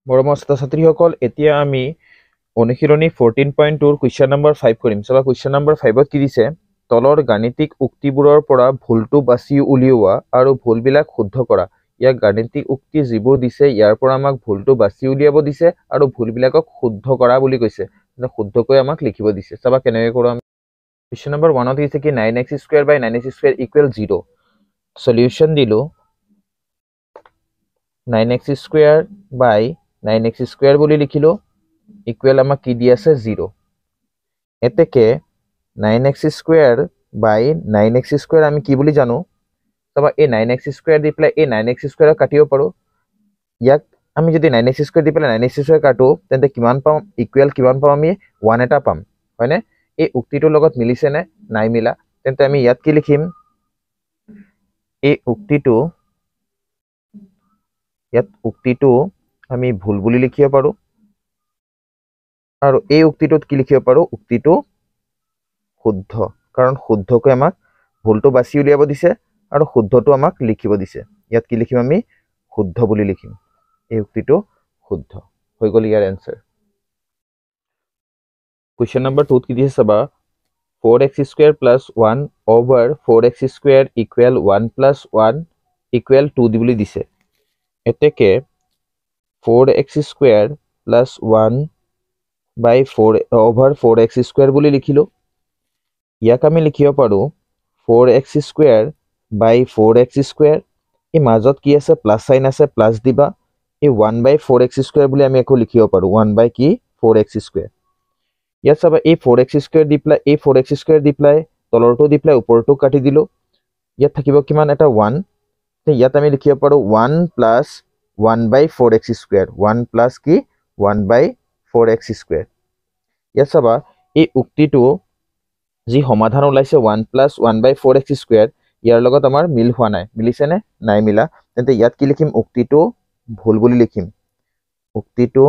মৰমৰ ছাত্ৰ-ছাত্ৰীসকল এতিয়া আমি অনুশীলনী 14.2 ৰ কুৱেশ্যন নম্বৰ 5 কৰিম। চাবা কুৱেশ্যন নম্বৰ 5ত কি দিছে? তলৰ গাণিতিক উক্তিবোৰৰ পৰা ভুলটো বাছি উলিওৱা আৰু ভুলবিলাক শুদ্ধ কৰা। ইয়াক গাণিতিক উক্তি যিবোৰ দিছে ইয়াৰ পৰা আমাক ভুলটো বাছি উলিয়াব দিছে আৰু ভুলবিলাকক শুদ্ধ কৰা বুলি কৈছে। শুদ্ধকৈ আমাক লিখিব দিছে। চাবা কেনেকৈ কৰোঁ আমি। কুৱেশ্যন নম্বৰ 1ত দিছে কি 9x² / 9x² = 0। সলিউশন দিলো 9x² / 9x² বুলি লিখিলো ইকুৱেল আমাক কি দি আছে 0। এতেকে 9x² / 9x² আমি কি বুলি জানো? তবা এই 9x² দি পেলাই এই 9x² কাটিব পাৰো। ইয়াক আমি যদি 9x² দি পেলাই 9x² কাটো তেন্তে কিমান পাম? ইকুৱেল কিমান পাম? আমি 1 এটা পাম, হয়নে? এই উক্তিটোৰ লগত মিলিছে নে? নাই মিলা। তেন্তে আমি ইয়াত কি লিখিম? এই উক্তিটো আমি ভুল বুলি লিখিব পাৰো আৰু এই উক্তিটোত কি লিখিব পাৰো? উক্তিটো শুদ্ধ, কাৰণ শুদ্ধকৈ আমাক ভুলটো বাছি উলিয়াব দিছে আৰু শুদ্ধটো আমাক লিখিব দিছে। ইয়াত কি লিখিম? আমি শুদ্ধ বুলি লিখিম। এই উক্তিটো শুদ্ধ হৈ গ'ল ইয়াৰ এনসাৰ। কুৱেশ্যন নম্বৰ 2ত কি দিছে চাবা 4x² + 1 / 4x² = 1 + 1 = 2 বুলি দিছে। এতেকে 4x² + 1 / 4/4x² বুলি লিখিলো। ইয়াক আমি লিখিব পাৰো 4x² / 4x²। এই মাজত কি আছে? প্লাস সাইন আছে, প্লাস দিবা। এই 1/4x² বুলি আমি আকৌ লিখিব পাৰো 1/4x²। ইয়াত চাবা এই 4x² দি পেলাই এই 4x² দি পেলাই তলৰটো দি পেলাই ওপৰটো কাটি দিলো। ইয়াত থাকিব কিমান? এটা 1। ইয়াত আমি লিখিব পাৰো 1 + 1/4x²। 1 প্লাস কি? 1/4x²। ইয়াত চাবা এই উক্তিটো যি সমাধান ওলাইছে 1 + 1/4x², ইয়াৰ লগত আমাৰ মিল হোৱা নাই। মিলিছে নে? নাই মিলা। তেন্তে ইয়াত কি লিখিম? উক্তিটো ভুল বুলি লিখিম। উক্তিটো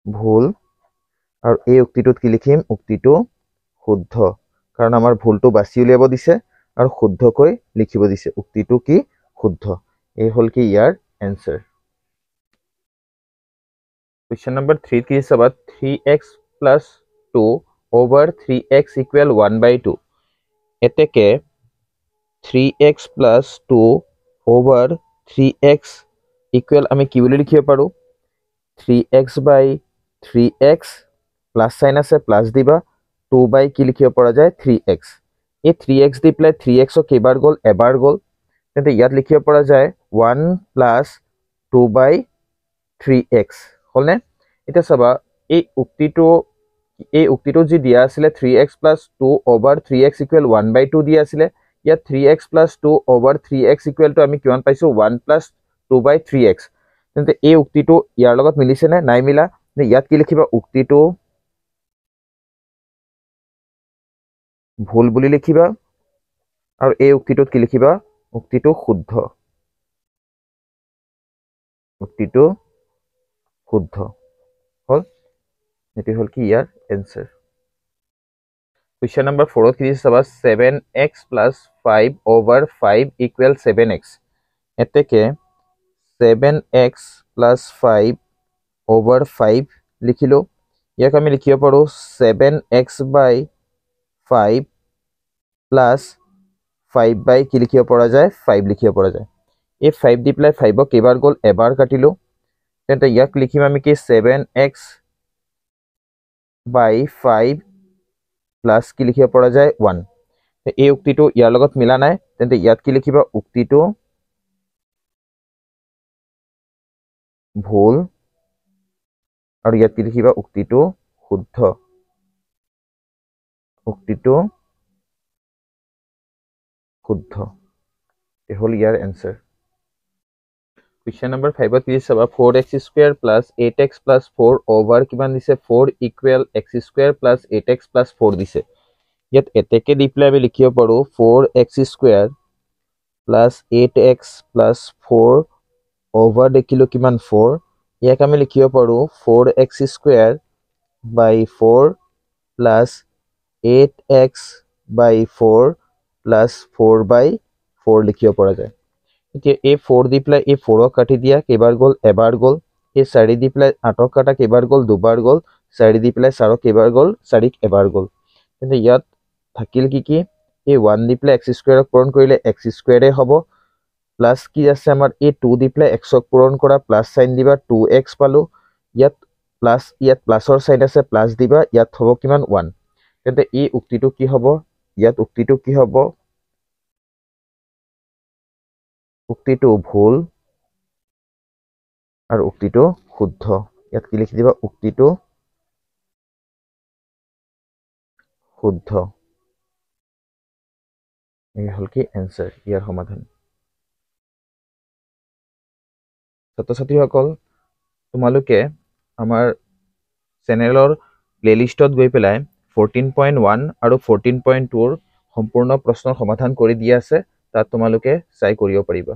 ভুল আৰু এই উক্তিটোত কি লিখিম? উক্তিটো শুদ্ধ, কাৰণ আমাৰ ভুলটো বাছি উলিয়াব দিছে আৰু শুদ্ধকৈ লিখিব দিছে। উক্তিটো কি? শুদ্ধ। এই হল কি ইয়াৰ এনসাৰ। কুৱেশ্যন নম্বৰ 3 কি চাবা 3x + 2 / 3x = 1/2। এতেকে 3x + 2 / 3x = আমি কি বুলি লিখিব পাৰো? 3x/3x প্লাস সাইন আছে, প্লাস দিবা। 2 কি লিখিব পৰা যায়? 3x। এই 3x দি পেলাই 3x কেইবাৰ গ'ল? এবাৰ গ'ল। তেন্তে ইয়াত লিখিব পৰা যায় 1 + 2/3x, হলনে? এতিয়া চাবা এই উক্তিটো যি দিয়া আছিলে 3x + 2 / 3x = 1/2 দিয়া আছিলে। ইয়াত 3x + 2 / 3x = আমি কিমান পাইছো? 1 + 2/3x। তেন্তে এই উক্তিটো ইয়াৰ লগত মিলিছে নে? নাই মিলা। ইয়াত কি লিখিবা? উক্তিটো ভুল বুলি লিখিবা আৰু এই উক্তিটোত কি লিখিবা? উক্তিটো শুদ্ধ। উক্তিটো শুদ্ধ হল। এটি হল কি ইয়াৰ এনসাৰ। কুৱেশ্যন নম্বৰ 4ত কি দিছে চাবা 7x + 5 / 5 = 7x। এতেকে 7x + 5 / 5 লিখিলো। ইয়াক আমি লিখিব পাৰো 7x/5 প্লাস 5 কি লিখিব পৰা যায়? 5 লিখিব পৰা যায়। এই 5 দি পেলাই 5 কেইবাৰ গ'ল? এবাৰ কাটিলো। তেন্তে ইয়াক লিখিম আমি কি? 7x/5 প্লাস কি লিখিব পৰা যায়? 1। এই উক্তিটো ইয়াৰ লগত মিলা নাই। তেন্তে ইয়াত কি লিখিবা? উক্তিটো ভুল আৰু ইয়াত কি লিখিবা? উক্তিটো শুদ্ধ। উক্তিটো শুদ্ধ। এই হল ইয়াৰ এনসাৰ। কুৱেশ্যন নম্বৰ 5ত কি চাবা 4x² + 8x + 4 / কিমান দিছে? 4 = x² + 8x + 4 দিছে। ইয়াত এতেকে দি পেলাই আমি লিখিব পাৰো 4x² + 8x + 4 / দেখিলো কিমান? 4। ইয়াক আমি লিখিব পাৰো 4x² / 4 + 8x/4 + 4/4 লিখিব পৰা যায়। এতিয়া এই 4 দি পেলাই এই 4ক কাটি দিয়া কেইবাৰ গ'ল এবাৰ গ'ল এই 4 দি পেলাই 8ক কাটা কেইবাৰ গ'ল দুবাৰ গ'ল 4 দি পেলাই 4ক কেইবাৰ গ'ল 4ক এবাৰ গ'ল কিন্তু ইয়াত থাকিল কি এই 1 দি পেলাই x স্কয়াৰক পূৰণ কৰিলে x স্কয়াৰে হ'ব প্লাস কি আছে আমাৰ এই 2 দি পেলাই xক পূৰণ কৰা প্লাস সাইন দিবা 2x পালো ইয়াত প্লাসৰ সাইন আছে প্লাস দিবা ইয়াত হ'ব কিমান 1 তেন্তে এই উক্তিটো কি হ'ব ইয়াত উক্তিটো কি হ'ব উক্তিটো ভুল আৰু উক্তিটো শুদ্ধ ইয়াত কি লিখি দিবা উক্তিটো শুদ্ধ এই হল কি এনসার ইয়াৰ সমাধান ছাত্ৰ-ছাত্ৰীসকল তোমালোকে আমাৰ চেনেলৰ প্লেলিষ্টত গৈ পেলাই 14.1 আৰু 14.2 ৰ সম্পূৰ্ণ প্ৰশ্নৰ সমাধান কৰি দিয়া আছে তাত তোমালোকে চাই কৰিব পাৰিবা